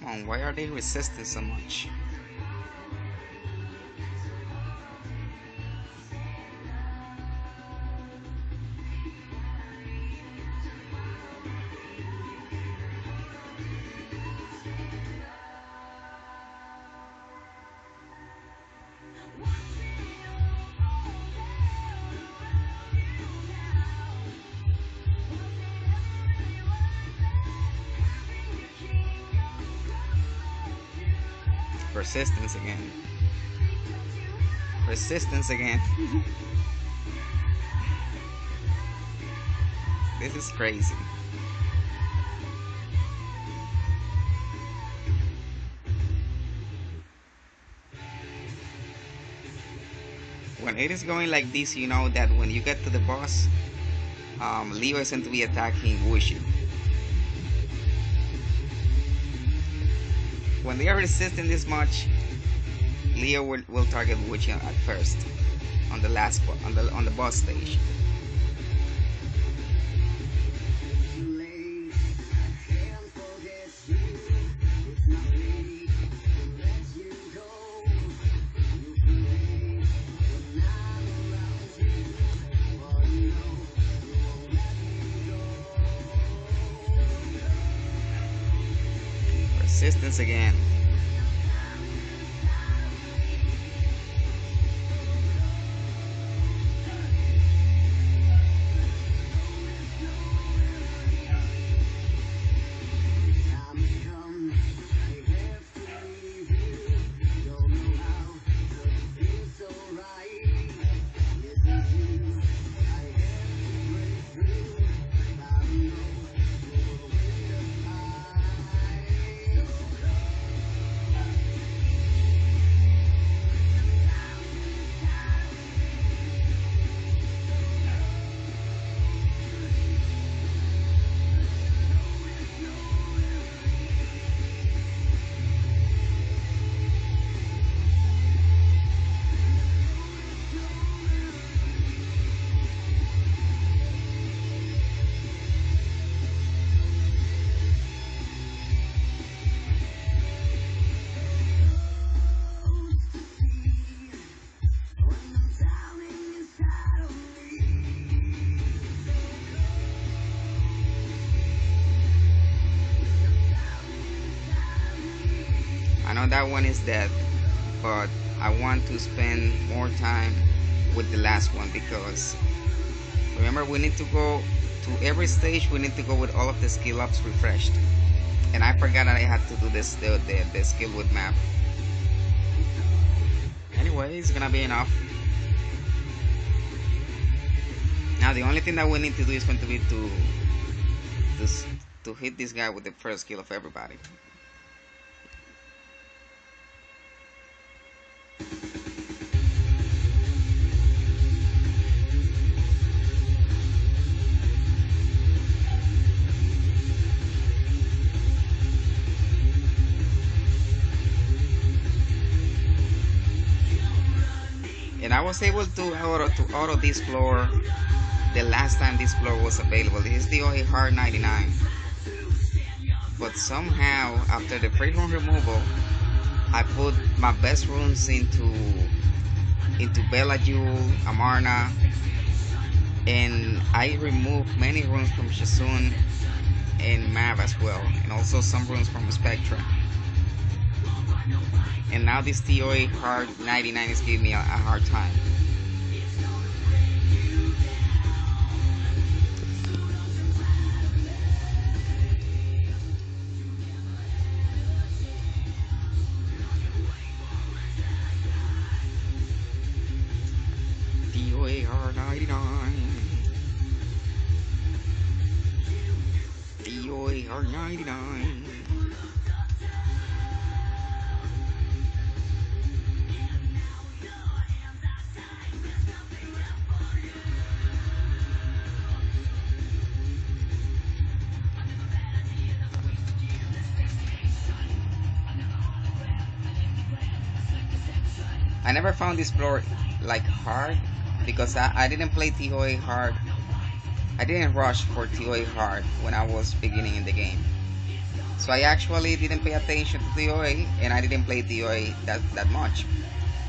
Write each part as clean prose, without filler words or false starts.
Come on, why are they resisting so much? Persistence again. Persistence again. This is crazy. When it is going like this, you know that when you get to the boss, Leo is going to be attacking Wuxi. When they are resisting this much, Leo will target Wuxi at first, on the last on the boss stage. Persistence again. I know that one is dead, but I want to spend more time with the last one because remember we need to go to every stage. We need to go with all of the skill ups refreshed, and I forgot that I had to do this the skill with map. Anyway, it's gonna be enough. Now the only thing that we need to do is going to be to hit this guy with the first skill of everybody. And I was able to auto this floor the last time this floor was available. This is the only hard 99. But somehow after the free rune removal, I put my best runes into Bella Jewel, Amarna, and I removed many runes from Shasun and Mav as well, and also some runes from Spectra. And now this TOA hard 99 is giving me a hard time. TOA hard 99. TOA hard 99. I never found this floor like hard because I didn't play TOA hard. I didn't rush for TOA hard when I was beginning in the game. So I actually didn't pay attention to TOA, and I didn't play TOA that much.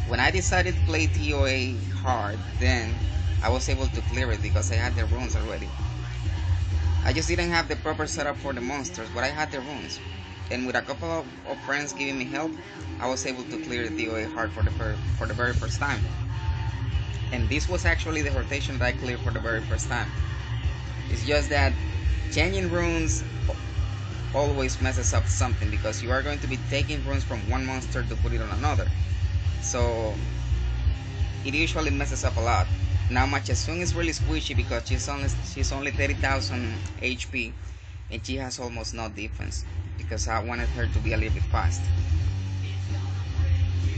When I decided to play TOA hard, then I was able to clear it because I had the runes already. I just didn't have the proper setup for the monsters, but I had the runes. And with a couple of friends giving me help, I was able to clear the TOA hard for the very first time. And this was actually the rotation that I cleared for the very first time. It's just that changing runes always messes up something, because you are going to be taking runes from one monster to put it on another. So it usually messes up a lot. Now Machasung is really squishy because she's only 30,000 HP, and she has almost no defense, because I wanted her to be a little bit fast.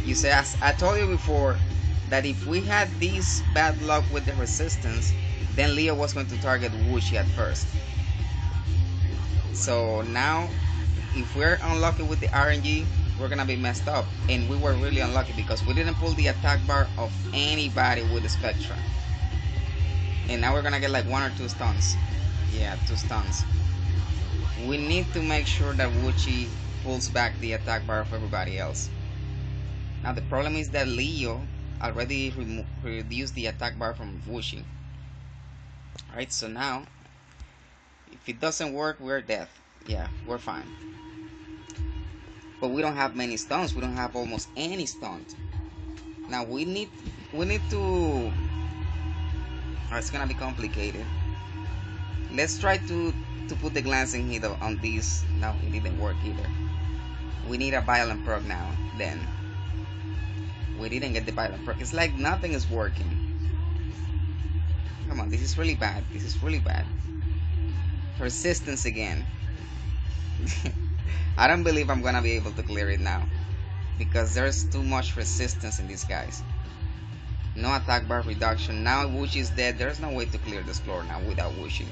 You see, as I told you before, that if we had this bad luck with the resistance, then Leo was going to target Wushi at first. So now, if we're unlucky with the RNG, we're gonna be messed up. And we were really unlucky because we didn't pull the attack bar of anybody with the Spectra. And now we're gonna get like 1 or 2 stuns. Yeah, 2 stuns. We need to make sure that Wuchi pulls back the attack bar of everybody else. Now the problem is that Leo already reduced the attack bar from Wushi. Alright, so now, if it doesn't work, we're dead. Yeah, we're fine. But we don't have many stuns. We don't have almost any stuns. Now we need to. It's gonna be complicated. Let's try to put the glancing hit on this. No, it didn't work either. We need a violent proc now. Then we didn't get the violent proc. It's like nothing is working. Come on, this is really bad. This is really bad. Resistance again. I don't believe I'm gonna be able to clear it now, because there's too much resistance in these guys. No attack bar reduction. Now Wushi is dead. There's no way to clear this floor now without Wushi,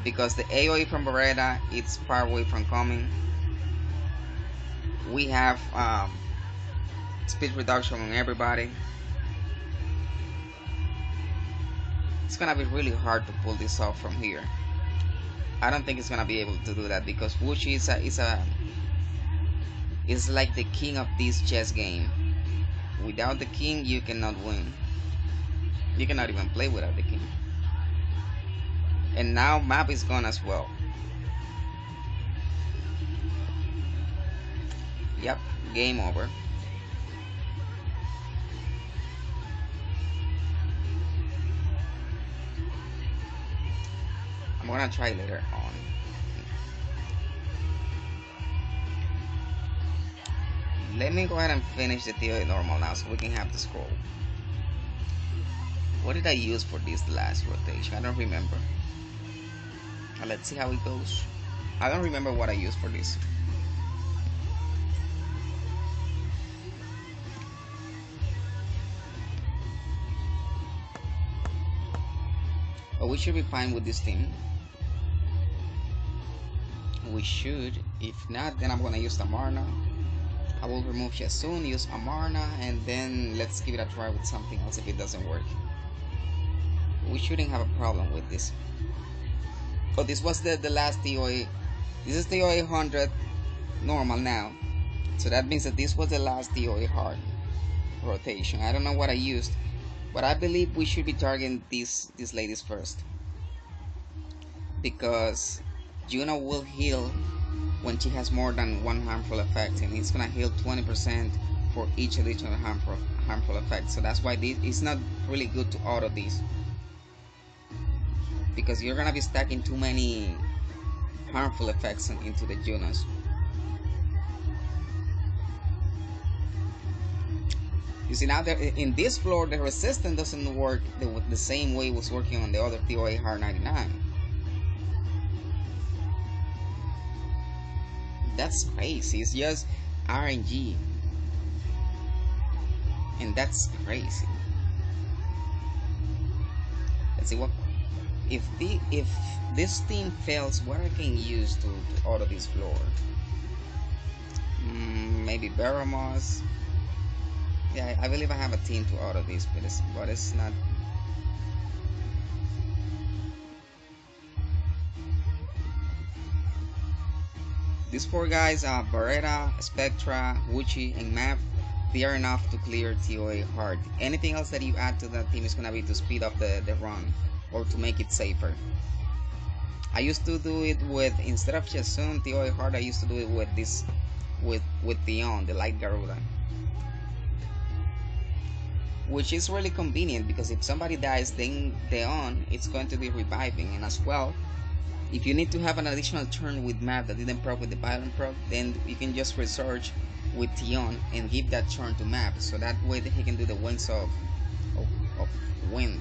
because the AoE from Beretta, it's far away from coming. We have speed reduction on everybody. It's gonna be really hard to pull this off from here. I don't think it's gonna be able to do that, because Wushi is like the king of this chess game. Without the king, you cannot win. You cannot even play without the king. And now map is gone as well. Yep, game over. I'm gonna try later on. Let me go ahead and finish the TOA normal now, so we can have the scroll. What did I use for this last rotation? I don't remember. Let's see how it goes. I don't remember what I used for this. But we should be fine with this team. We should. If not, then I'm gonna use Amarna. I will remove Shasun, use Amarna, and then let's give it a try with something else if it doesn't work. We shouldn't have a problem with this. But this was the last TOA. This is TOA 100 normal now. So that means that this was the last TOA hard rotation. I don't know what I used, but I believe we should be targeting these ladies first, because Juno will heal when she has more than one harmful effect, and it's gonna heal 20% for each additional harmful effect. So that's why it's not really good to auto these, because you're gonna be stacking too many harmful effects into the Junos. You see, now in this floor, the resistance doesn't work the same way it was working on the other TOA Hard 99. That's crazy. It's just RNG, and that's crazy. Let's see what if this team fails. What I can use to auto this floor? Maybe Baramos. Yeah, I believe I have a team to auto this, but it's not. These four guys are Beretta, Spectra, Wuchi, and Map. They are enough to clear TOA hard. Anything else that you add to that team is gonna be to speed up the run or to make it safer. I used to do it with, instead of just soon TOA hard, I used to do it with this, with Theon, the Light Garuda, which is really convenient because if somebody dies, then Theon, it's going to be reviving. And as well, if you need to have an additional turn with Map that didn't proc with the Violent proc, then you can just research with Theon and give that turn to Map, so that way that he can do the Winds of Wind.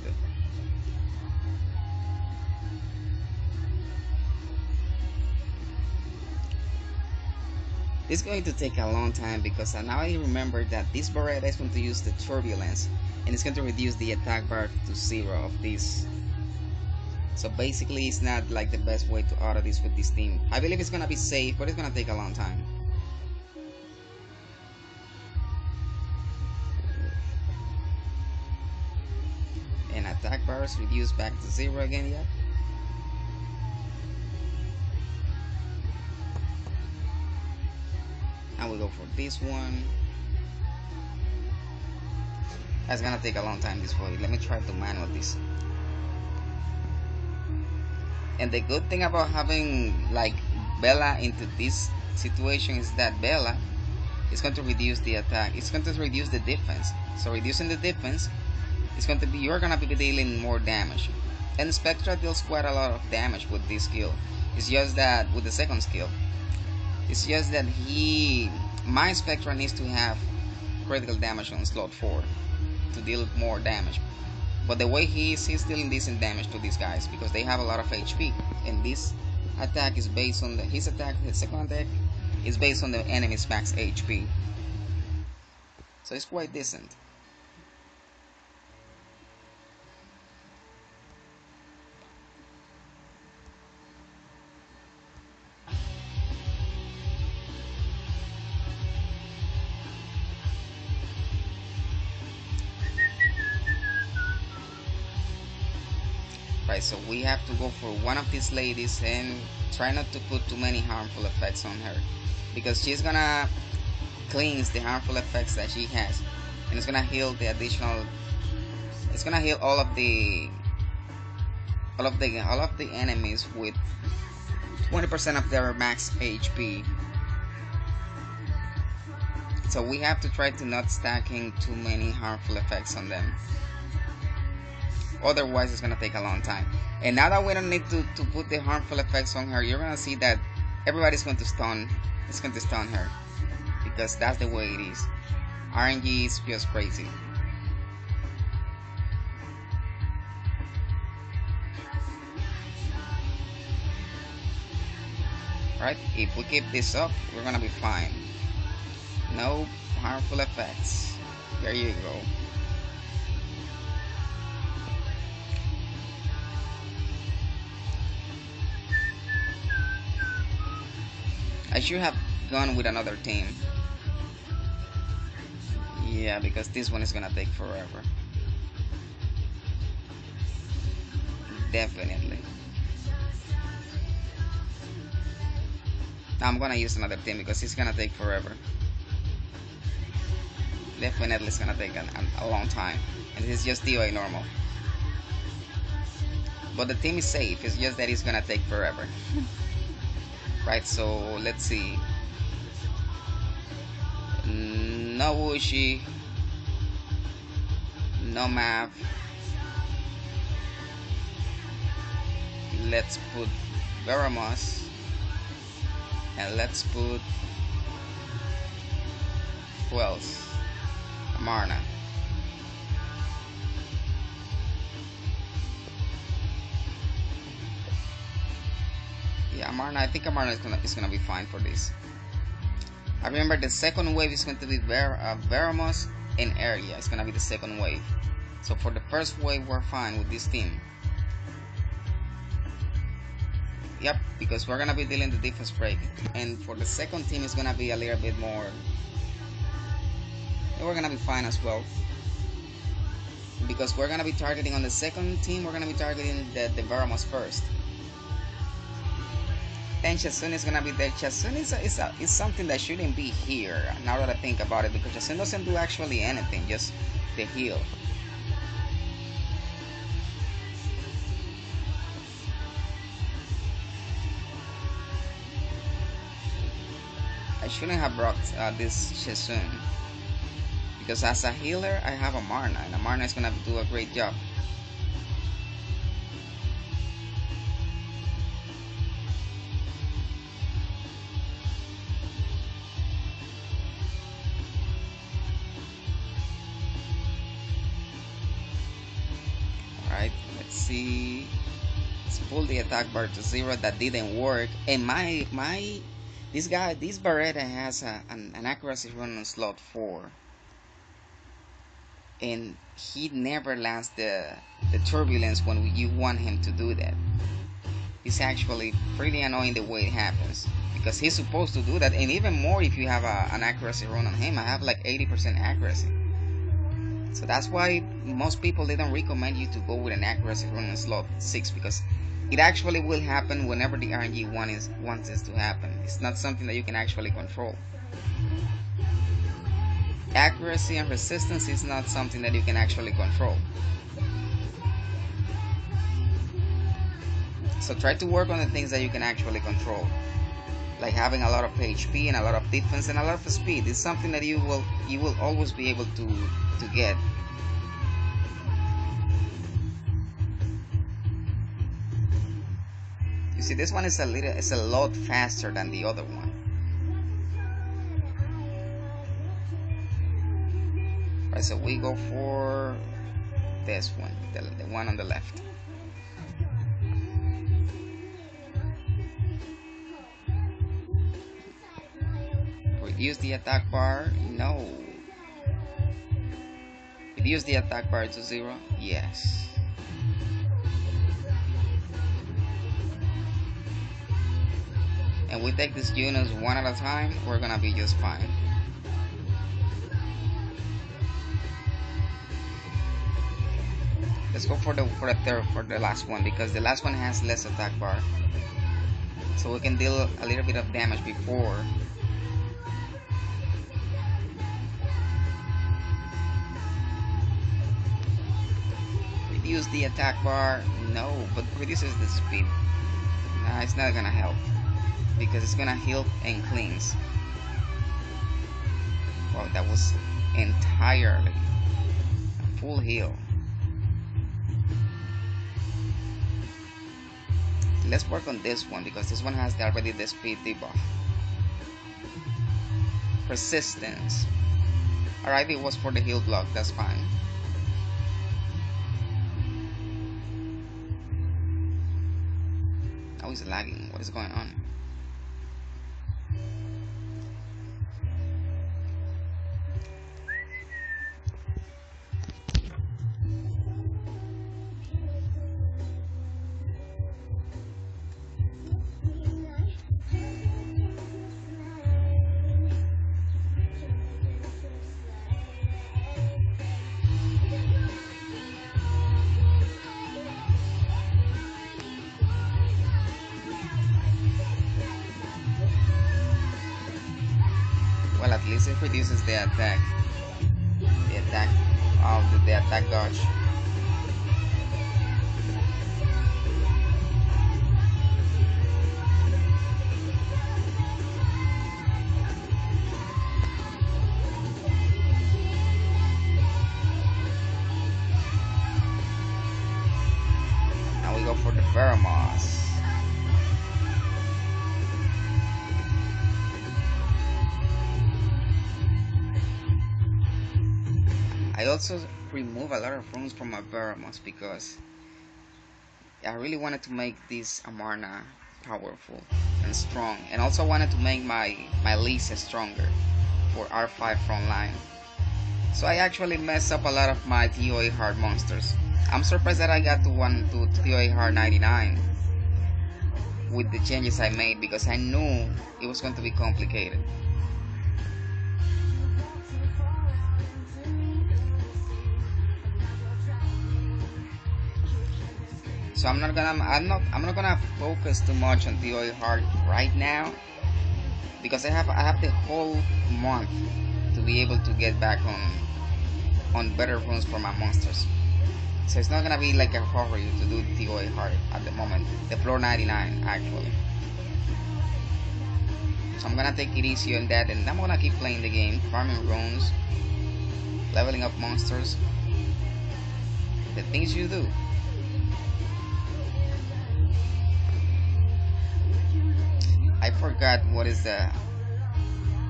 It's going to take a long time because now I remember that this Beretta is going to use the Turbulence and it's going to reduce the attack bar to 0 of this. So basically it's not like the best way to auto this with this team. I believe it's gonna be safe, but it's gonna take a long time. And attack bars reduced back to 0 again, yep. And we go for this one. That's gonna take a long time this way. Let me try to manual this. And the good thing about having like Bella into this situation is that Bella is going to reduce the attack. It's going to reduce the defense. So reducing the defense is going to be, you're gonna be dealing more damage. And Spectra deals quite a lot of damage with this skill. It's just that with the second skill, it's just that my Spectra needs to have critical damage on slot 4 to deal more damage. But the way he's dealing decent damage to these guys because they have a lot of HP, and this attack is based on his second attack is based on the enemy's max HP. So it's quite decent. Right, so we have to go for one of these ladies and try not to put too many harmful effects on her because she's gonna cleanse the harmful effects that she has, and it's gonna heal the additional. It's gonna heal all of the enemies with 20% of their max HP. So we have to try to not stacking too many harmful effects on them. Otherwise it's gonna take a long time. And now that we don't need to put the harmful effects on her, you're gonna see that everybody's going to stun. It's going to stun her because that's the way it is. RNG is just crazy. Right, if we keep this up, we're gonna be fine. No harmful effects. There you go. I should have gone with another team. Yeah, because this one is gonna take forever. Definitely. I'm gonna use another team because it's gonna take forever. Definitely it's gonna take a long time. And this is just DOA normal. But the team is safe, it's just that it's gonna take forever. Right, so let's see. No Wushi, no Map. Let's put Veramos, and let's put who else? Amarna. Yeah, Amarna. I think Amarna is gonna be fine for this. I remember the second wave is going to be Veramos and Area. It's gonna be the second wave. So for the first wave, we're fine with this team. Yep, because we're gonna be dealing the defense break, and for the second team, it's gonna be a little bit more. We're gonna be fine as well, because we're gonna be targeting on the second team. We're gonna be targeting the Veramos first. then Chasun is gonna be there. Chasun is something that shouldn't be here, now that I think about it, because Chasun doesn't do actually anything, just the heal. I shouldn't have brought this Chasun, because as a healer I have Amarna, and Amarna is gonna do a great job. Alright, let's see. Let's pull the attack bar to 0. That didn't work. And this Beretta has an accuracy run on slot 4. And he never lands the turbulence when you want him to do that. It's actually pretty annoying the way it happens, because he's supposed to do that, and even more if you have an accuracy run on him. I have like 80% accuracy. So that's why most people, they don't recommend you to go with an accuracy run in slot 6, because it actually will happen whenever the RNG wants it to happen. It's not something that you can actually control. Accuracy and resistance is not something that you can actually control. So try to work on the things that you can actually control, like having a lot of HP and a lot of defense and a lot of speed. It's something that you will always be able to get. You see, this one is a lot faster than the other one. Right, so we go for this one, the one on the left. Reduce the attack bar? No. Reduce the attack bar to 0? Yes. And we take these units one at a time, we're gonna be just fine. Let's go for the last one, because the last one has less attack bar, so we can deal a little bit of damage before. Reduce the attack bar? No, but reduces the speed. Nah, it's not gonna help, because it's gonna heal and cleanse. Wow, that was entirely a full heal. Let's work on this one, because this one has already the speed debuff. Persistence. Alright, it was for the heal block, that's fine. Oh, he's lagging. What is going on? Well, at least it reduces the attack. The attack dodge. Now we go for the Pheromones. I also remove a lot of runes from my Pheromones, because I really wanted to make this Amarna powerful and strong, and also wanted to make my Lisa stronger for R5 frontline. So I actually messed up a lot of my TOA hard monsters. I'm surprised that I got to TOA hard 99 with the changes I made, because I knew it was going to be complicated. So I'm not gonna focus too much on DOA hard right now, because I have the whole month to be able to get back on better runes for my monsters. So it's not gonna be like a hurry to do DOA hard at the moment. The floor 99 actually. So I'm gonna take it easy on that, and I'm gonna keep playing the game, farming runes, leveling up monsters, the things you do. I forgot what is the.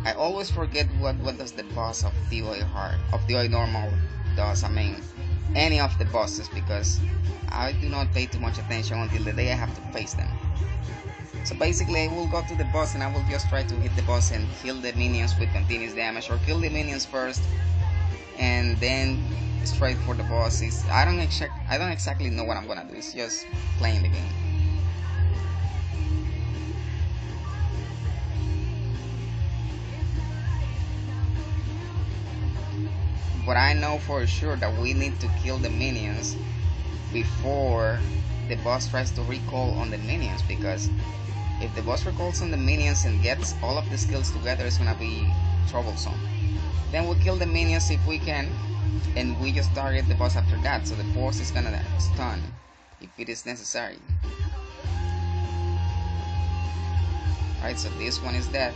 I always forget what does the boss of DOA hard, of DOA normal does. I mean, any of the bosses, because I do not pay too much attention until the day I have to face them. So basically, I will go to the boss and I will just try to hit the boss and kill the minions with continuous damage, or kill the minions first and then straight for the boss. I don't exactly know what I'm gonna do. It's just playing the game. But I know for sure that we need to kill the minions before the boss tries to recall on the minions, because if the boss recalls on the minions and gets all of the skills together, it's gonna be troublesome. Then we'll kill the minions if we can, and we just target the boss after that, so the boss is gonna stun if it is necessary. Alright, so this one is dead.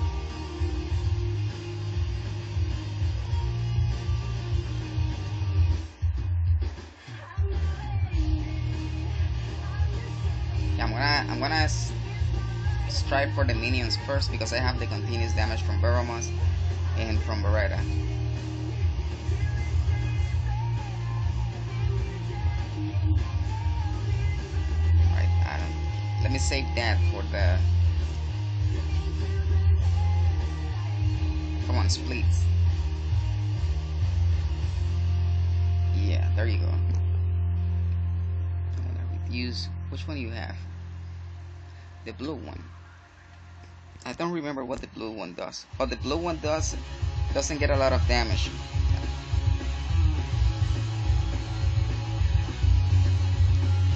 I'm gonna strive for the minions first, because I have the continuous damage from Baromas and from Beretta. Alright, let me save that for the. Come on, split. Yeah, there you go. I'm gonna reduce. Which one do you have? The blue one. I don't remember what the blue one does. Oh, the blue one doesn't get a lot of damage.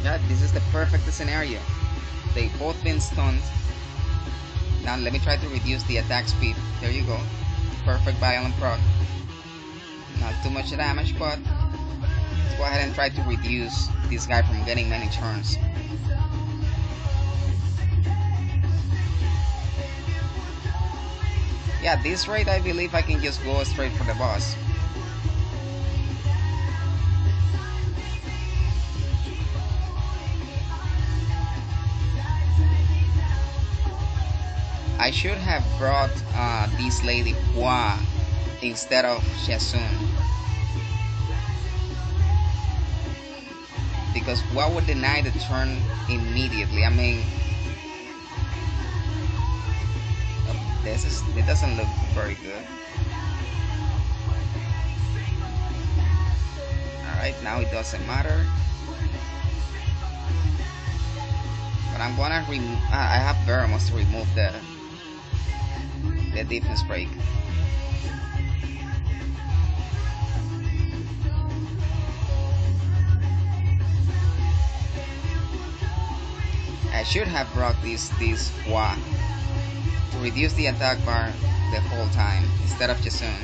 Yeah, this is the perfect scenario. They both been stunned. Now let me try to reduce the attack speed. There you go. Perfect violent proc. Not too much damage, but let's go ahead and try to reduce this guy from getting many turns. Yeah, this rate I believe I can just go straight for the boss. I should have brought this lady Hua instead of Shasun, because Hua would deny the turn immediately. I mean, it doesn't look very good. Alright, now it doesn't matter. But I'm gonna I have Baramos to remove the defense break. I should have brought this Hua to reduce the attack bar the whole time instead of Jasun.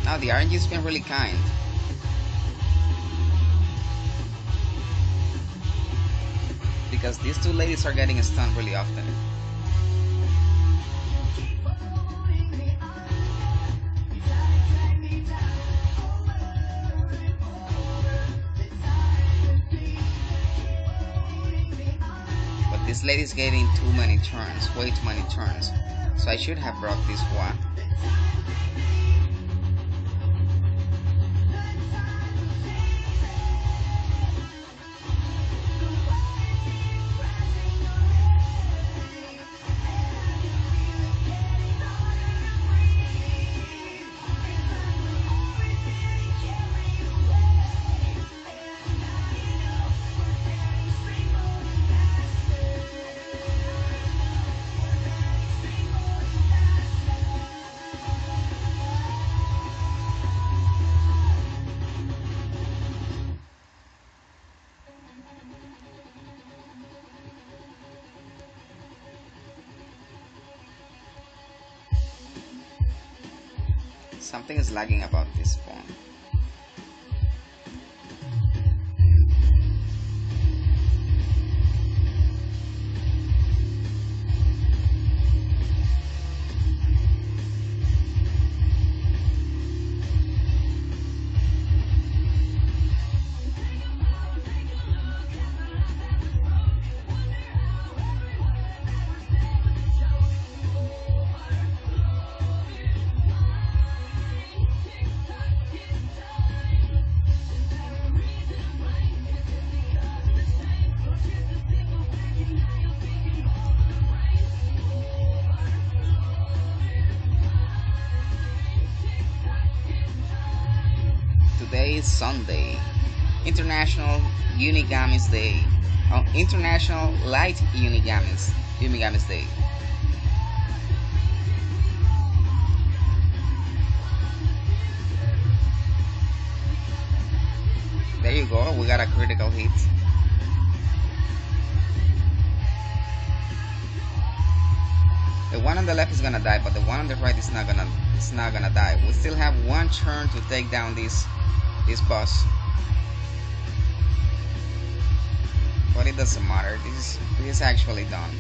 Now the RNG's been really kind. Because these two ladies are getting stunned really often. But this lady's getting too many turns, way too many turns. So I should have brought this one. Something is lagging about this phone. Today is Sunday, International Unigamis Day. International Light Unigamis Day. There you go, we got a critical hit. The one on the left is gonna die, but the one on the right is not gonna die. We still have one turn to take down this boss. But it doesn't matter. This is actually done.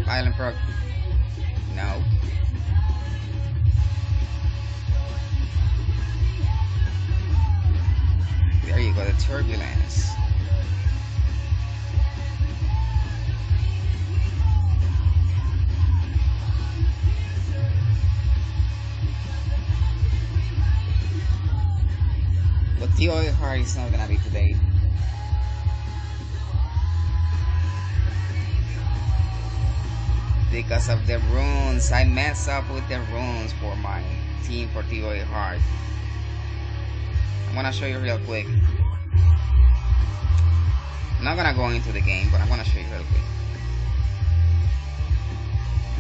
Island proc. No. There you go, the turbulence. But TOA hard is not gonna be today. Because of the runes, I mess up with the runes for my team for TOA hard. I'm gonna show you real quick. I'm not gonna go into the game, but I'm gonna show you real quick.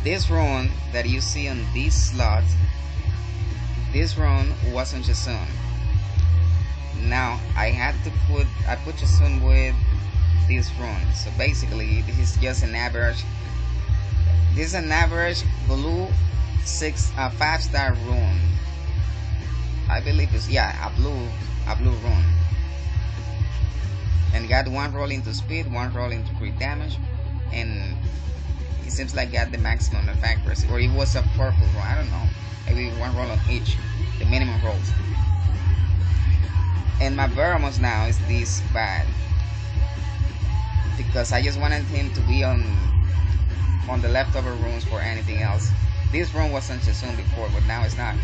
This rune that you see on this slot, this rune was on Jasun. Now I put Jasun with this rune. So basically, this is just an average. This is an average blue 5-star rune. I believe it's a blue rune. And got one roll into speed, one roll into crit damage, and it seems like got the maximum of accuracy. Or it was a purple rune, I don't know. Maybe one roll on each, the minimum rolls. And my Veramos now is this bad. Because I just wanted him to be on the leftover runes for anything else. This rune was on Jasun before, but now it's not.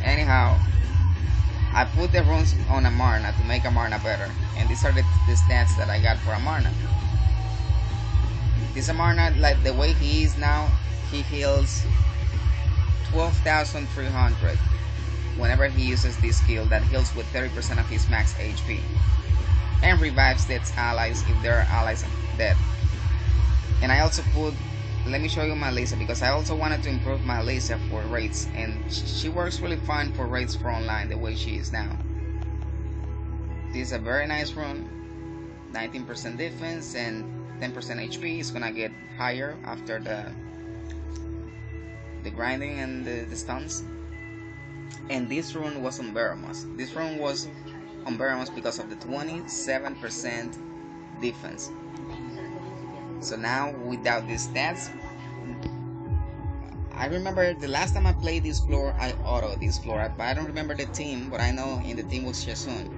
Anyhow, I put the runes on Amarna to make Amarna better, and these are the stats that I got for Amarna. This Amarna, like the way he is now, he heals 12,300 whenever he uses this skill that heals with 30% of his max HP, and revives dead allies if their allies are dead. And I also put, let me show you my Lisa, because I also wanted to improve my Lisa for raids, and she works really fine for raids for online the way she is now. This is a very nice rune, 19% defense and 10% HP. It's gonna get higher after the grinding and the stuns. And this rune was on Veramos. This rune was on Veramos because of the 27% defense. So now, without these stats, I remember the last time I played this floor, I auto this floor. But I don't remember the team, but I know in the team was Jasun.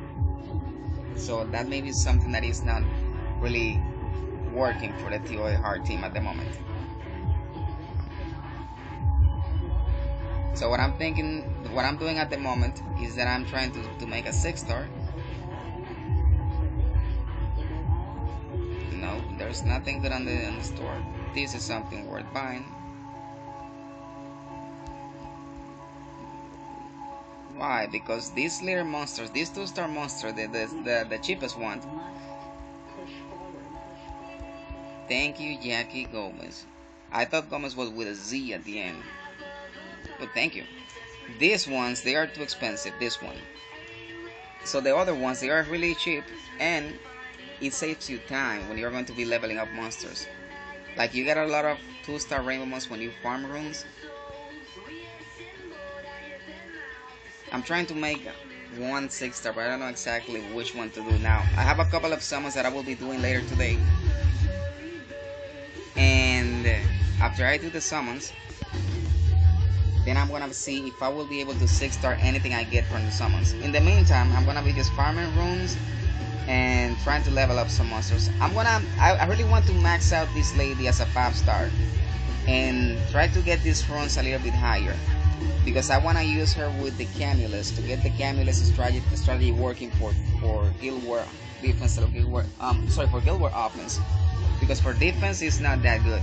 So that may be something that is not really working for the TOA hard team at the moment. So what I'm thinking, what I'm doing at the moment is that I'm trying to make a 6-star. No, there's nothing good on the store. This is something worth buying. Why? Because these little monsters, these 2-star monster, the cheapest one. Thank you, Jackie Gomez. I thought Gomez was with a Z at the end. But thank you. These ones, they are too expensive, this one. So the other ones, they are really cheap, and it saves you time when you're going to be leveling up monsters. Like, you get a lot of 2-star rainbow monsters when you farm runes. I'm trying to make one 6-star, but I don't know exactly which one to do now. I have a couple of summons that I will be doing later today. And after I do the summons, then I'm gonna see if I will be able to 6-star anything I get from the summons. In the meantime, I'm gonna be just farming runes and trying to level up some monsters. I really want to max out this lady as a 5-star and try to get these runes a little bit higher, because I want to use her with the Camulus to get the Camulus strategy working for Guild War defense, for Guild War offense, because for defense it's not that good.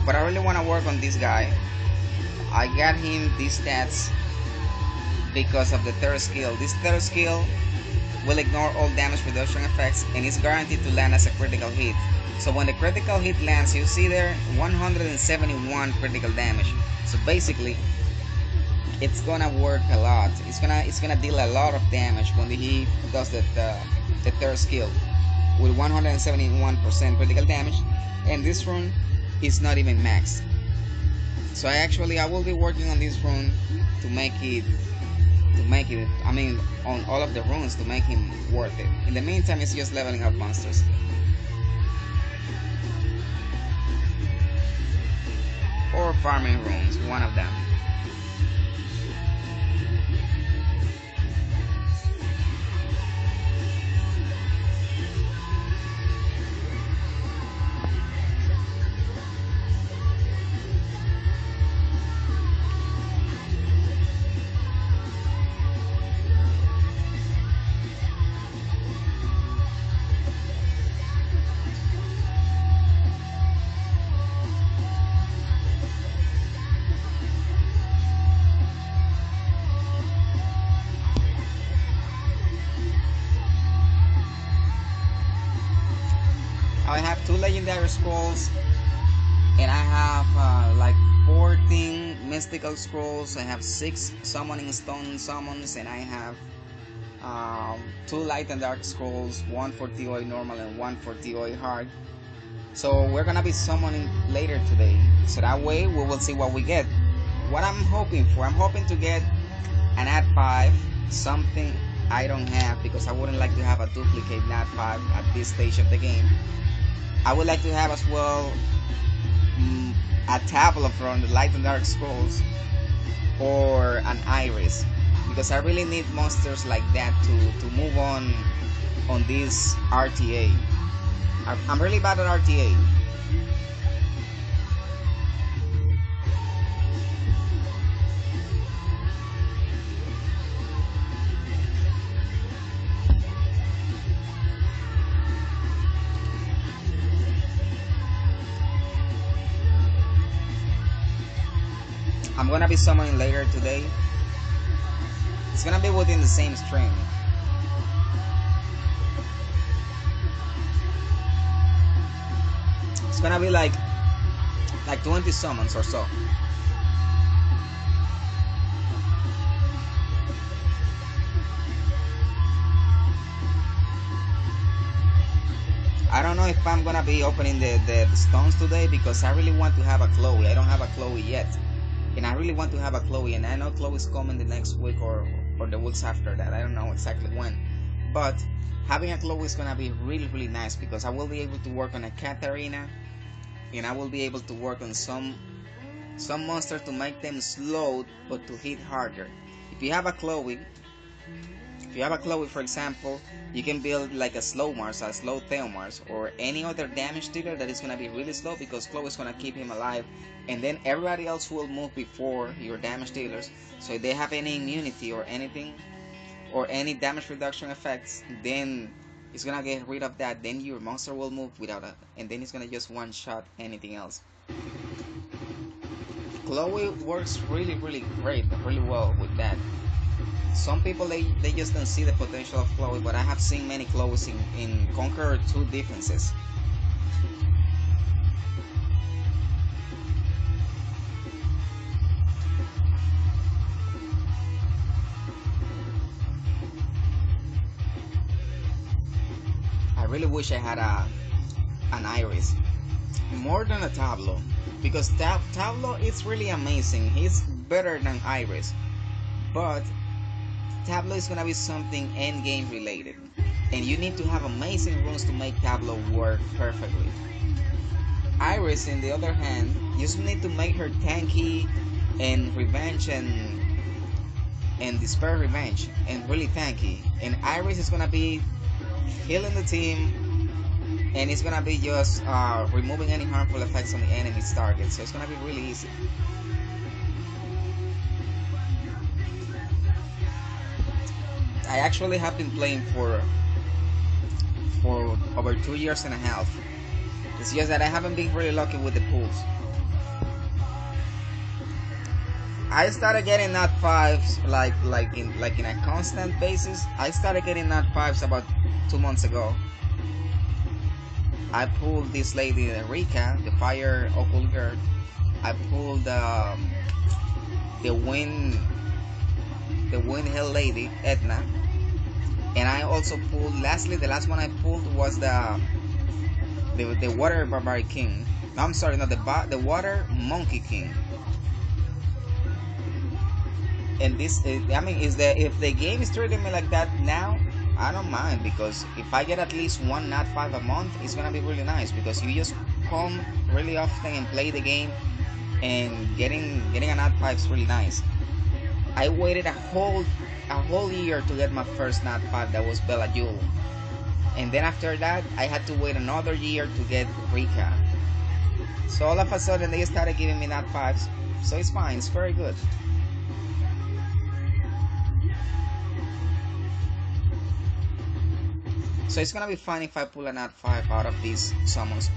But I really want to work on this guy. I got him these stats because of the 3rd skill. This 3rd skill will ignore all damage reduction effects and is guaranteed to land as a critical hit. So when the critical hit lands, you see there 171 critical damage. So basically, it's gonna work a lot. It's gonna deal a lot of damage when he does the 3rd skill with 171% critical damage. And this rune is not even maxed. So I will be working on this rune to make it. I mean, on all of the runes to make him worth it. In the meantime, it's just leveling up monsters. Or farming runes, one of them. I have 2 legendary scrolls, and I have like 14 mystical scrolls. I have 6 summoning stone summons, and I have 2 light and dark scrolls, 1 for TOI normal and 1 for TOI hard. So we're gonna be summoning later today, so that way we will see what we get. What I'm hoping to get an Nat 5, something I don't have, because I wouldn't like to have a duplicate Nat 5 at this stage of the game. I would like to have as well a tablet from the light and dark scrolls, or an iris, because I really need monsters like that to move on this RTA. I'm really bad at RTA. I'm gonna be summoning later today. It's gonna be within the same stream. It's gonna be like 20 summons or so. I don't know if I'm gonna be opening the stones today, because I really want to have a Chloe. I don't have a Chloe yet. And I really want to have a Chloe, and I know Chloe's coming the next week or the weeks after that. I don't know exactly when. But having a Chloe is gonna be really, really nice, because I will be able to work on a Katarina, and I will be able to work on some monsters to make them slow but to hit harder. If you have a Chloe, for example, you can build like a slow Mars, a slow Theomars, or any other damage dealer that is gonna be really slow, because Chloe is gonna keep him alive, and then everybody else will move before your damage dealers. So if they have any immunity or anything, or any damage reduction effects, then it's gonna get rid of that. Then your monster will move without it, and then it's gonna just one-shot anything else. Chloe works really great, really well with that. Some people they just don't see the potential of Chloe, but I have seen many Chloes in Conqueror 2 defenses. I really wish I had an Iris more than a Tableau, because Tableau is really amazing. He's better than Iris, but Tableau is gonna be something end game related, and you need to have amazing runes to make Tableau work perfectly. Iris, on the other hand, you just need to make her tanky and revenge and despair revenge and really tanky. And Iris is gonna be healing the team, and it's gonna be just removing any harmful effects on the enemy's target. So it's gonna be really easy. I actually have been playing for over 2 years and a half. It's just that I haven't been really lucky with the pulls. I started getting Nat 5s like in a constant basis. I started getting Nat 5s about 2 months ago. I pulled this lady Rika, the fire occult girl. I pulled the wind hell lady Edna, and I also pulled lastly the last one I pulled was the water barbaric king. No, I'm sorry, not the water monkey king. And this I mean if the game is treating me like that now, I don't mind, because if I get at least one Nat 5 a month, it's gonna be really nice, because you just come really often and play the game, and getting a Nat 5 is really nice. I waited a whole year to get my first Nat 5, that was Bella Jewel, and then after that I had to wait another year to get Rika. So all of a sudden they started giving me Nat 5s, so it's fine, it's very good. So it's gonna be fine if I pull a Nat 5 out of these summons.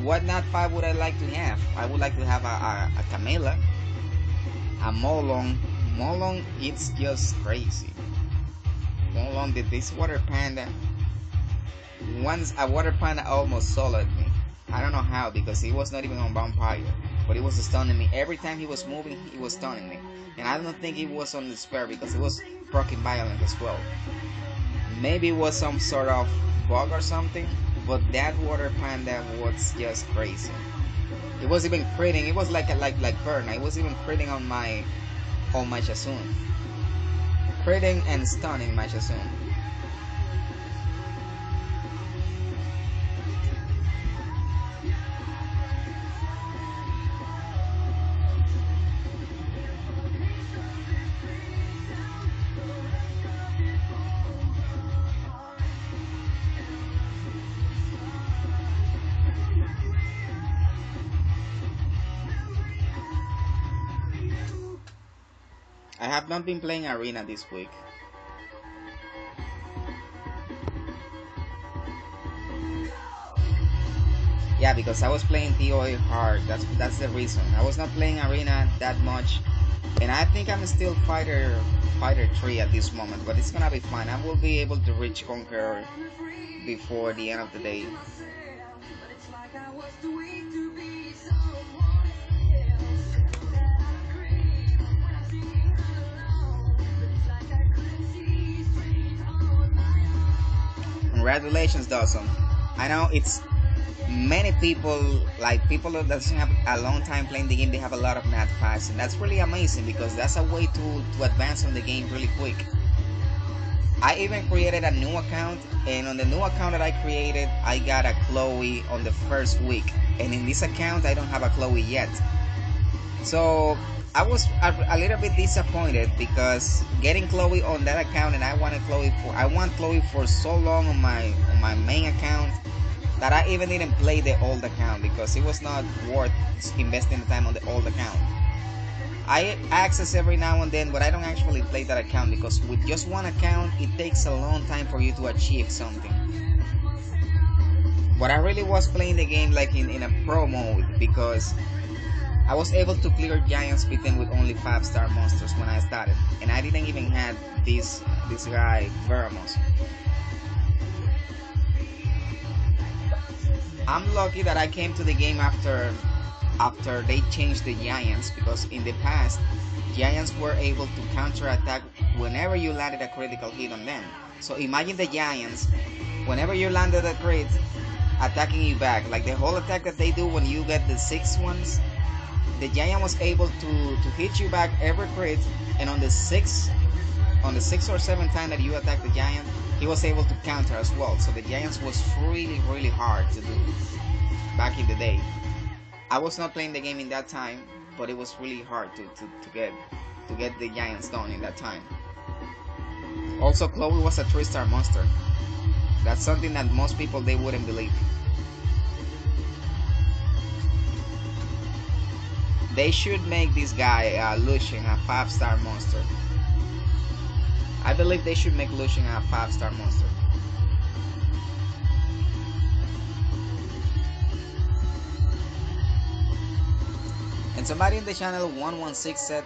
What Nat 5 would I like to have? I would like to have a Camilla, a Molong. Molong, it's just crazy. Molong, this water panda. Once a water panda almost soloed me. I don't know how, because he was not even on vampire, but he was stunning me. Every time he was moving, he was stunning me. And I don't think he was on the spare, because it was proccing violent as well. Maybe it was some sort of bug or something, but that water panda was just crazy. It was even critting. It was like burn. I was even critting on my Chasun. Critting and stunning my Chasun. I have not been playing Arena this week. Yeah, because I was playing TOA hard. That's the reason. I was not playing Arena that much, and I think I'm still fighter 3 at this moment. But it's gonna be fine. I will be able to reach Conqueror before the end of the day. Congratulations, Dawson. I know it's many people, like people that doesn't have a long time playing the game, they have a lot of Nat 5s, and that's really amazing, because that's a way to advance on the game really quick. I even created a new account, and on the new account that I created, I got a Chloe on the first week, and in this account I don't have a Chloe yet. So I was a little bit disappointed, because getting Chloe on that account, and I want Chloe for so long on my main account, that I even didn't play the old account, because it was not worth investing the time on the old account. I access every now and then, but I don't actually play that account, because with just one account it takes a long time for you to achieve something. But I really was playing the game like in a pro mode, because I was able to clear giants beaten with only 5-star monsters when I started, and I didn't even have this guy Veramos. I'm lucky that I came to the game after they changed the giants, because in the past giants were able to counterattack whenever you landed a critical hit on them. So imagine the giants, whenever you landed a crit, attacking you back, like the whole attack that they do when you get the 6 ones. The giant was able to hit you back every crit, and on the 6 or 7 time that you attack the giant, he was able to counter as well. So the giants was really hard to do back in the day. I was not playing the game in that time, but it was really hard to get the giants done in that time. Also, Chloe was a 3-star monster. That's something that most people, they wouldn't believe. They should make this guy, Lucian, a 5-star monster. I believe they should make Lucian a 5-star monster. And somebody in the channel 116 said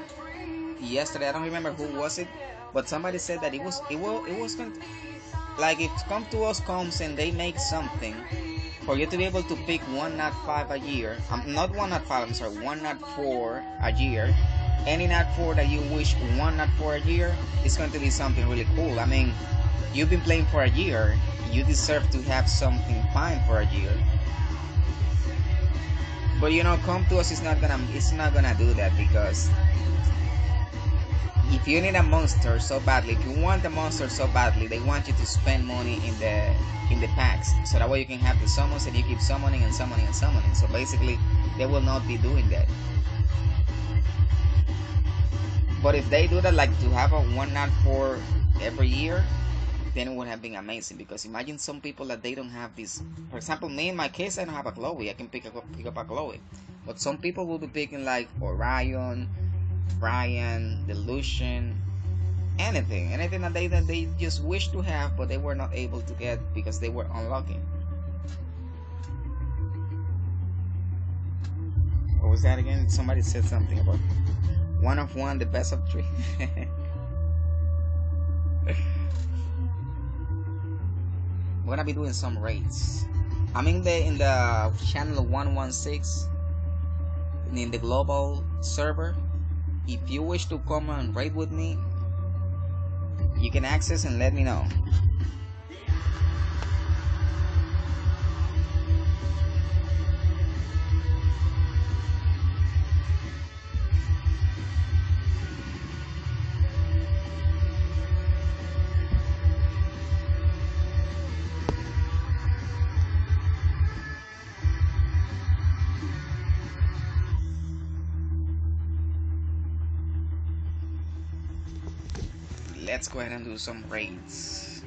yesterday, I don't remember who was it, but somebody said that it was going to, like, if Come to Us comes and they make something for you to be able to pick 1 Nat 5 a year, not 1 Nat 5, I'm sorry, 1 Nat 4 a year, any Nat 4 that you wish 1 Nat 4 a year, it's going to be something really cool. I mean, you've been playing for a year, you deserve to have something fine for a year. But you know, Come to Us is not gonna do that, because if you need a monster so badly, if you want a monster so badly, they want you to spend money in the packs, so that way you can have the summons and you keep summoning and summoning and summoning. So basically, they will not be doing that. But if they do that, like to have a 1 Nat 4 every year, then it would have been amazing. Because imagine some people that they don't have this. For example, me in my case, I don't have a Chloe. I can pick up a Chloe, but some people will be picking like Orion, Brian, Delusion, anything that they just wish to have, but they were not able to get because they were unlucky. What was that again? Somebody said something about 1 of 1, the best of 3. I'm gonna be doing some raids. I'm in the channel 116 in the global server. If you wish to come and raid with me, you can access and let me know. Let's go ahead and do some raids.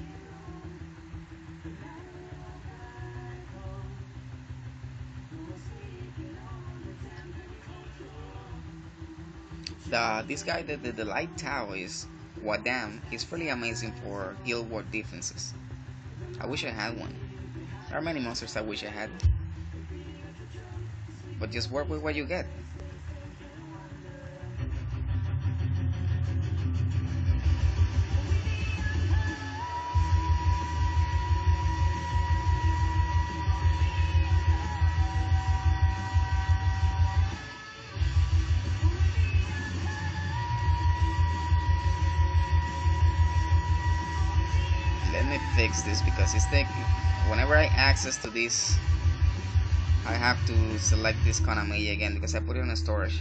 This guy, the light tower is Wadam. He's really amazing for guild war defenses. I wish I had one. There are many monsters I wish I had, but just work with what you get. Fix this, because it's taking, whenever I access to this, I have to select this Konami again because I put it in storage.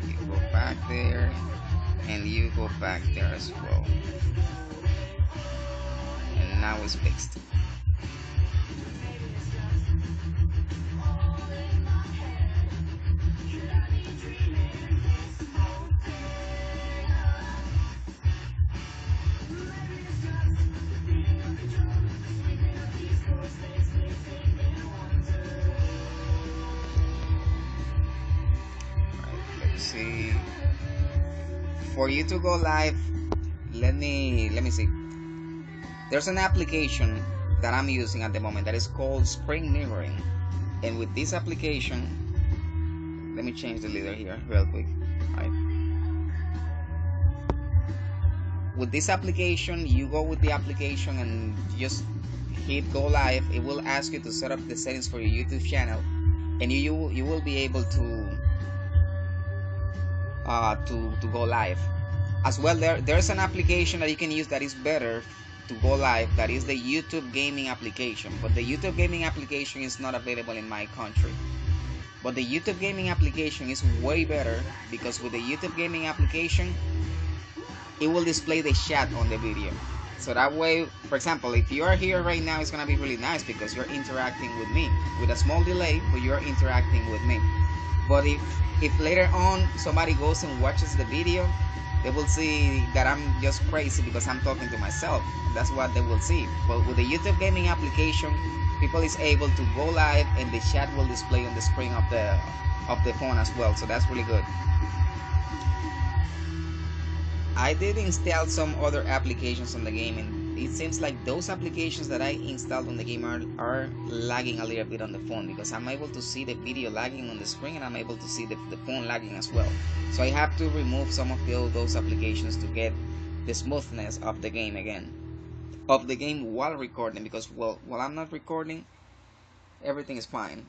You go back there and you go back there as well, and now it's fixed. For you to go live, let me see. There's an application that I'm using at the moment that is called Spring Mirroring. And with this application, let me change the leader here real quick. Right. With this application, you go with the application and just hit go live. It will ask you to set up the settings for your YouTube channel, and you will be able to go live. As well, there's an application that you can use that is better to go live. That is the YouTube gaming application, but the YouTube gaming application is not available in my country. But the YouTube gaming application is way better, because with the YouTube gaming application, it will display the chat on the video. So that way, for example, if you are here right now, it's gonna be really nice because you're interacting with me with a small delay, but you're interacting with me. But if later on somebody goes and watches the video, they will see that I'm just crazy because I'm talking to myself. That's what they will see. But with the YouTube gaming application, people is able to go live and the chat will display on the screen of the phone as well. So that's really good. I did install some other applications on the game, and it seems like those applications that I installed on the game are lagging a little bit on the phone, because I'm able to see the video lagging on the screen and I'm able to see the phone lagging as well. So I have to remove some of those applications to get the smoothness of the game again. Of the game while recording, because while I'm not recording, everything is fine.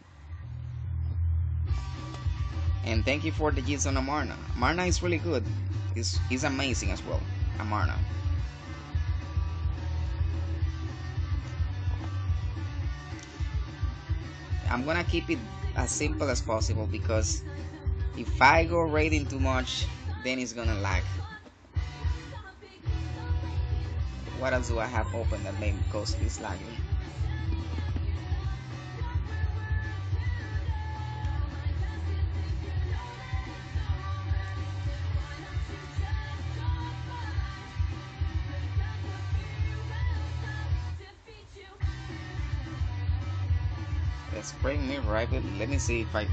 And thank you for the gifts on Amarna. Amarna is really good. Is amazing as well, Amarna. I'm gonna keep it as simple as possible, because if I go raiding too much, then it's gonna lag. What else do I have open that may cause this lagging? Spring mirror, right? Let me see if I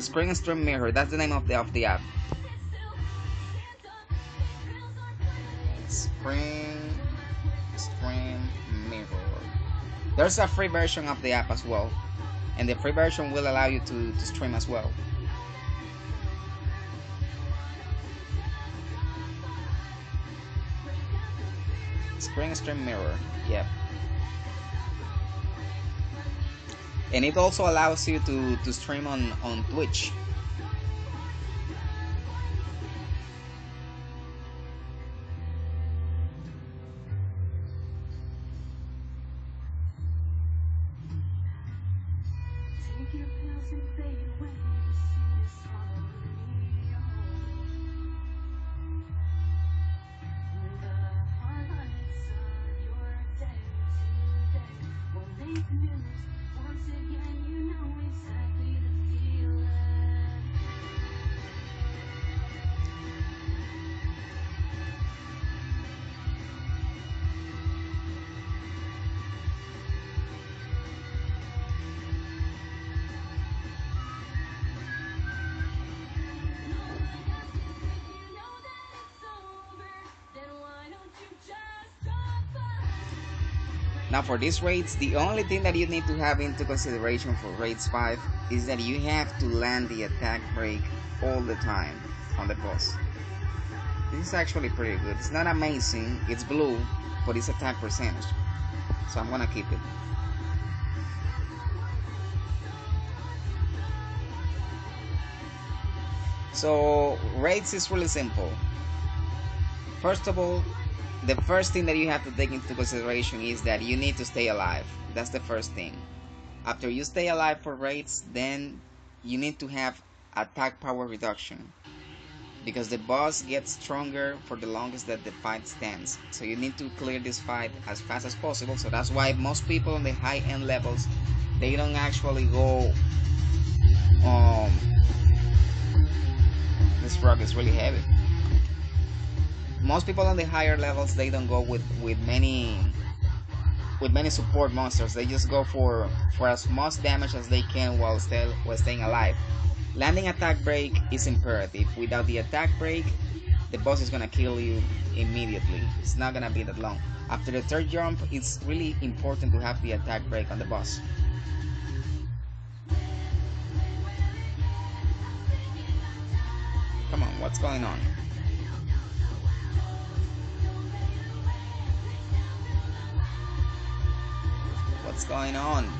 Spring Stream Mirror, that's the name of the app. Spring Stream Mirror. There's a free version of the app as well, and the free version will allow you to stream as well. Spring Stream Mirror, yep. And it also allows you to stream on Twitch. Now for these raids, the only thing that you need to have into consideration for raids 5 is that you have to land the attack break all the time on the boss. This is actually pretty good. It's not amazing, it's blue, but it's attack percentage. So I'm gonna keep it. So raids is really simple. First of all, the first thing that you have to take into consideration is that you need to stay alive. That's the first thing. After you stay alive for raids, then you need to have attack power reduction, because the boss gets stronger for the longest that the fight stands. So you need to clear this fight as fast as possible. So that's why most people on the high end levels, they don't actually go this rock is really heavy. Most people on the higher levels, they don't go with many support monsters. They just go for as much damage as they can while staying alive. Landing attack break is imperative. Without the attack break, the boss is gonna kill you immediately. It's not gonna be that long. After the third jump, it's really important to have the attack break on the boss. Come on, what's going on? What's going on?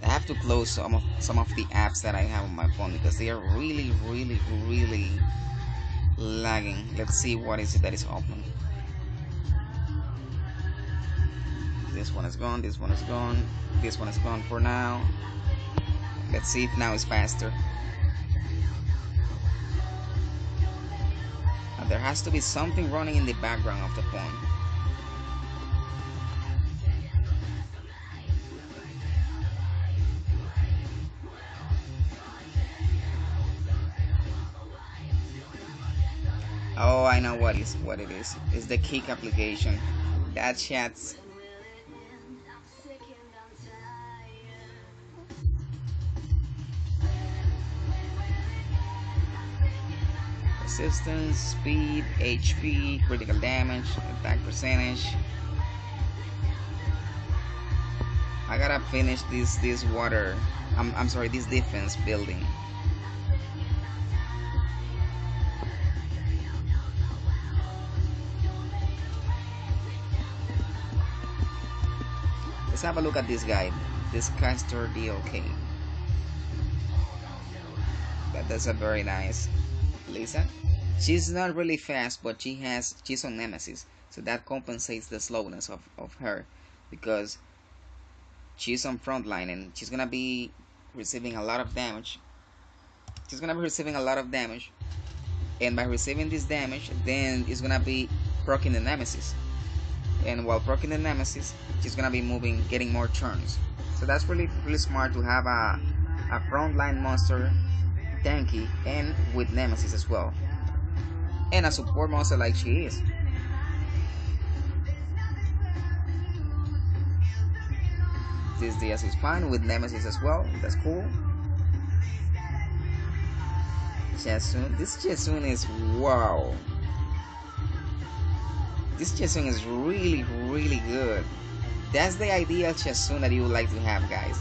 I have to close some of the apps that I have on my phone because they are really lagging. Let's see what is it that is open. This one is gone, this one is gone, this one is gone for now. Let's see if now it's faster. There has to be something running in the background of the phone. Oh, I know what it is. It's the kick application. That chat's resistance, speed, HP, critical damage, attack percentage. I gotta finish this water. I'm sorry, this defense building. Let's have a look at this guy, this caster DLK. That's a very nice Lisa. She's not really fast, but she's on Nemesis, so that compensates the slowness of her, because she's on frontline and she's gonna be receiving a lot of damage. And by receiving this damage, then it's gonna be proccing the Nemesis. And while proccing the Nemesis, she's gonna be getting more turns. So that's really smart to have a frontline monster tanky and with Nemesis as well, and a support monster like she is. This DS is fine with Nemesis as well. That's cool. Chasun. This Chasun is wow. This Chasun is really good. That's the ideal Chasun that you would like to have, guys.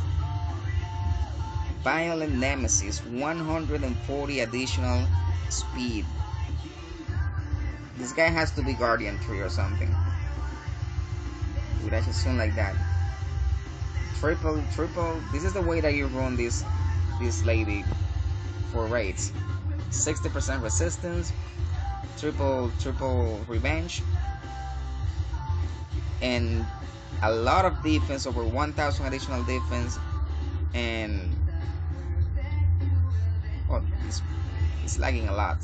Violent Nemesis, 140 additional speed. This guy has to be Guardian 3 or something. With a Chasun like that. Triple. This is the way that you run this lady for raids. 60% resistance, triple revenge, and a lot of defense, over 1,000 additional defense, and oh, it's lagging a lot.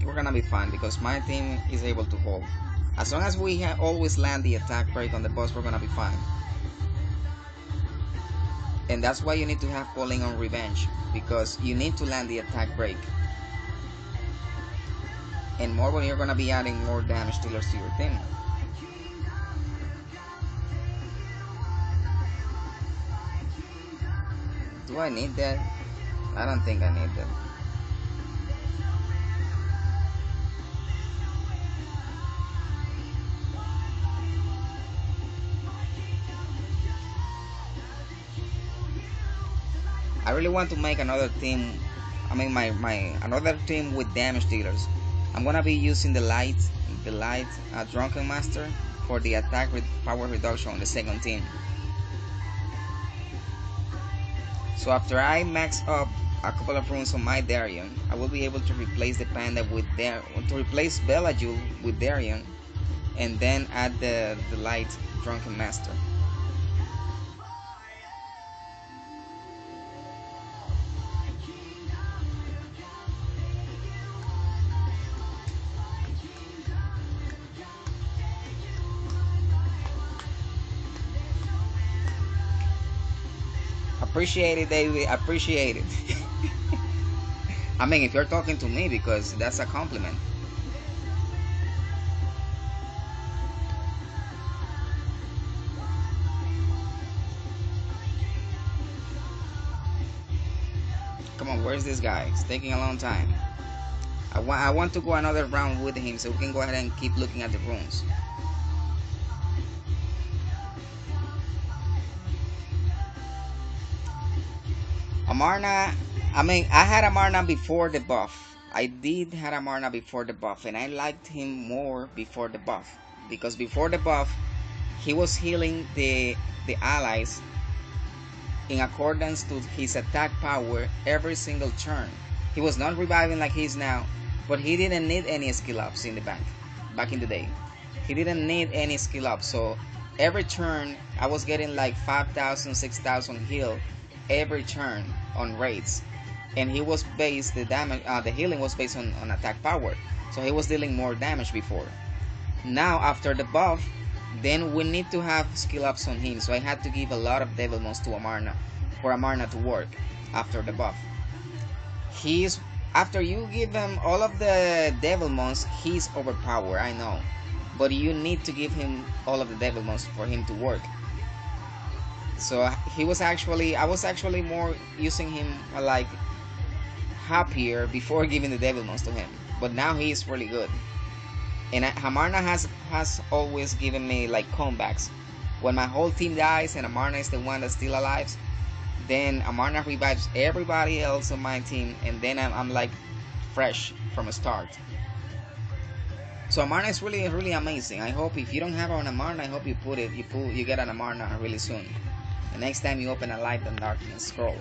We're gonna be fine because my team is able to hold. As long as we always land the attack break on the boss, we're gonna be fine. And that's why you need to have calling on revenge, because you need to land the attack break. And more when you're gonna be adding more damage dealers to your team. Do I need that? I don't think I need that. I really want to make another team. I mean, another team with damage dealers. I'm gonna be using the light Drunken Master for the attack power reduction on the second team. So after I max up a couple of runes on my Darien, I will be able to replace the Panda to replace Belajul with Darien, and then add the light Drunken Master. Appreciate it, David. Appreciate it. I mean, if you're talking to me, because that's a compliment. Come on, where's this guy? It's taking a long time. I want to go another round with him so we can go ahead and keep looking at the runes. Amarna, I mean, I had Amarna before the buff. I did had Amarna before the buff, and I liked him more before the buff. Because before the buff, he was healing the allies in accordance to his attack power every single turn. He was not reviving like he is now, but he didn't need any skill ups in the back in the day. He didn't need any skill ups, so every turn I was getting like 5,000, 6,000 heal every turn on raids, and he was based the damage, the healing was based on attack power, so he was dealing more damage before. Now after the buff, then we need to have skill ups on him, so I had to give a lot of Devilmons to Amarna for Amarna to work after the buff. He's after you give him all of the Devilmons, he's overpowered, I know, but you need to give him all of the Devilmons for him to work. So he was actually, I was actually more using him like happier before giving the Devilmons to him, but now he is really good. And Amarna has always given me like comebacks. When my whole team dies and Amarna is the one that's still alive, then Amarna revives everybody else on my team, and then I'm like fresh from a start. So Amarna is really amazing. I hope if you don't have an Amarna, I hope you get an Amarna really soon. The next time you open a Light and Darkness scroll,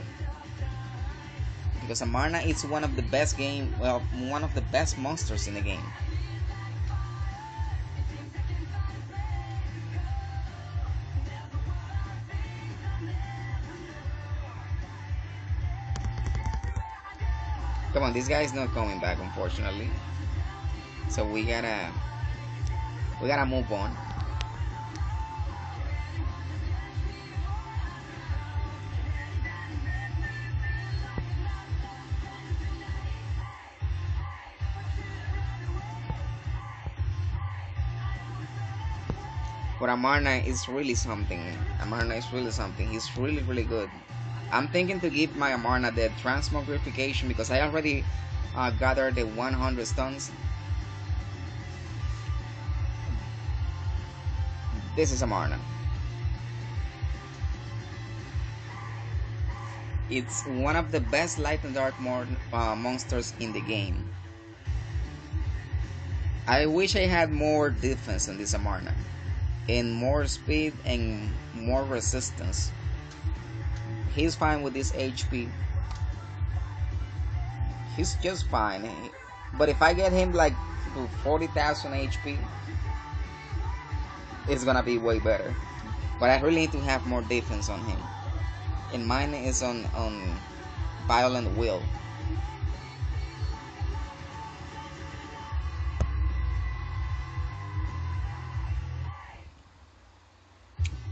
because Amarna is one of the best one of the best monsters in the game. Come on, this guy is not coming back, unfortunately. So we gotta move on. But Amarna is really something. Amarna is really something. He's really good. I'm thinking to give my Amarna the transmogrification because I already gathered the 100 stones. This is Amarna. It's one of the best light and dark monsters in the game. I wish I had more defense on this Amarna, and more speed and more resistance. He's fine with this HP. He's just fine. But if I get him like to 40,000 HP, it's gonna be way better. But I really need to have more defense on him. And mine is on Violent Will.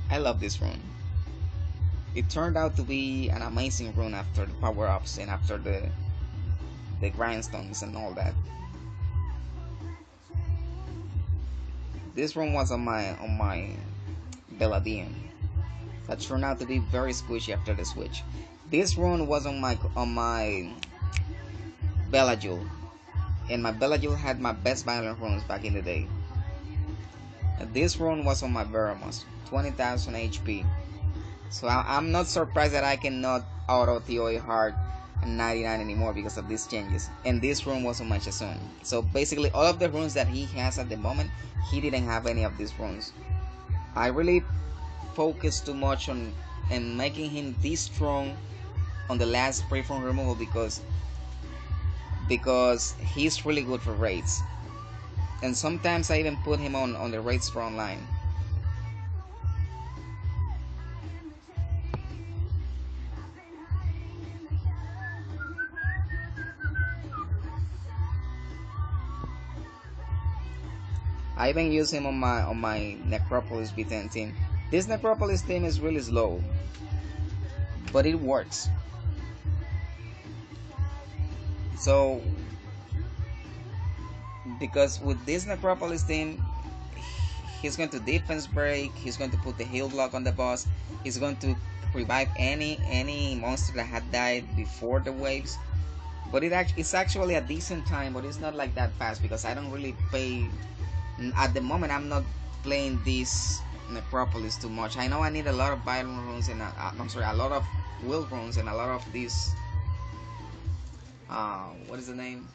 I love this rune. It turned out to be an amazing rune after the power-ups and after the grindstones and all that. This rune was on my Beladium. That turned out to be very squishy after the switch. This rune was on my Belajul, and my Belajul had my best violent runes back in the day. And this rune was on my Veramos, 20,000 HP. So I'm not surprised that I cannot auto TOA hard 99 anymore because of these changes. And this rune was on my Chasun. So basically all of the runes that he has at the moment, he didn't have any of these runes. I really focused too much on making him this strong on the last free-from removal because he's really good for raids. And sometimes I even put him on the raids for online. I even use him on my Necropolis B10 team. This Necropolis team is really slow, but it works. So because with this Necropolis thing, he's going to defense break, he's going to put the heal block on the boss, he's going to revive any monster that had died before the waves. But it's actually a decent time, but it's not like that fast because I don't really pay. At the moment, I'm not playing this Necropolis too much. I know I need a lot of Violent runes and I'm sorry, a lot of Will runes and a lot of these. What is the name?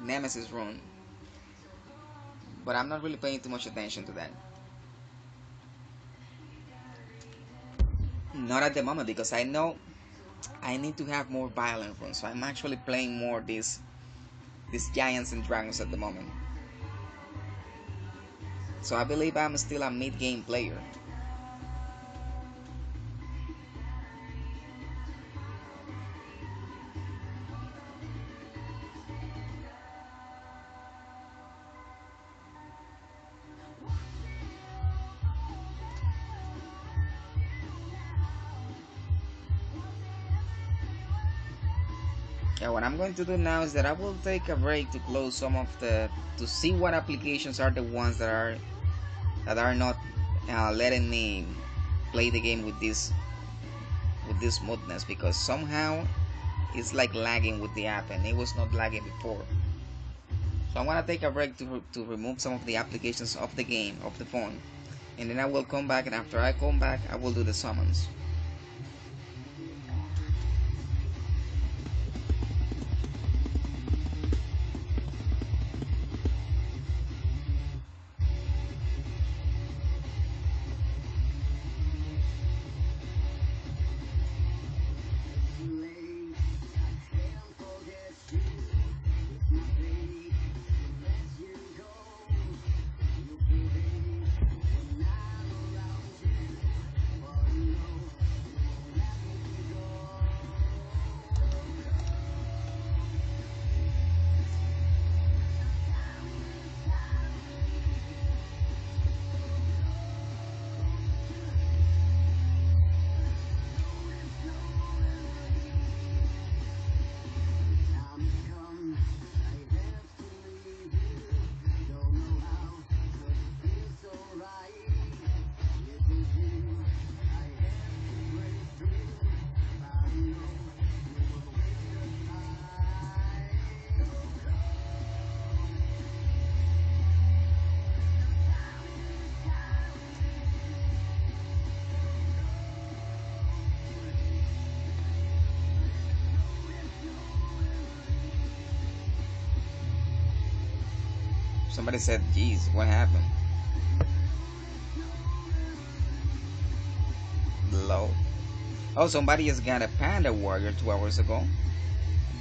Nemesis rune. But I'm not really paying too much attention to that. Not at the moment because I know I need to have more Violent runes. So I'm actually playing more these giants and dragons at the moment. So I believe I'm still a mid-game player. Yeah, what I'm going to do now is that I will take a break to close some of to see what applications are the ones that are not letting me play the game with this smoothness, because somehow it's like lagging with the app and it was not lagging before. So I'm gonna take a break to remove some of the applications of the game, of the phone, and then I will come back, and after I come back I will do the summons. Somebody said, geez, what happened? Low. Oh, somebody just got a Panda Warrior 2 hours ago.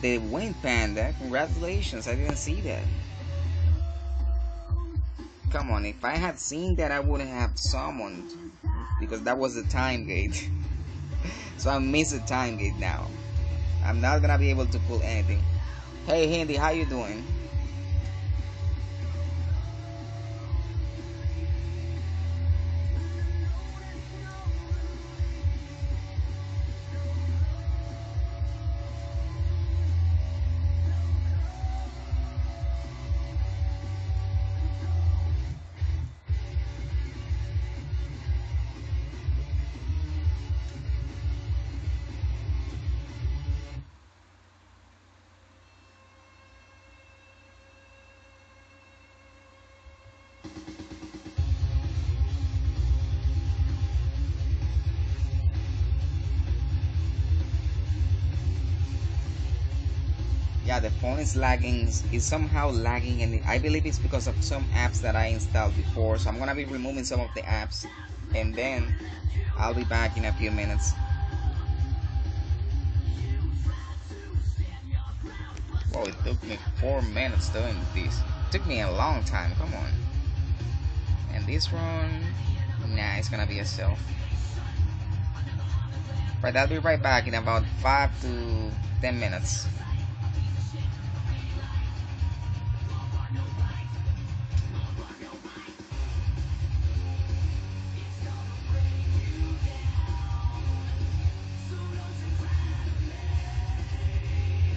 The Wind Panda, congratulations, I didn't see that. Come on, if I had seen that I wouldn't have summoned, because that was the time gate. So I missed the time gate now. I'm not gonna be able to pull anything. Hey Handy, how you doing? Yeah, the phone is lagging, is somehow lagging, and I believe it's because of some apps that I installed before. So I'm gonna be removing some of the apps, and then I'll be back in a few minutes. Oh, it took me 4 minutes doing this. It took me a long time, come on. And this one, nah, it's gonna be a self. Right, I'll be right back in about 5 to 10 minutes.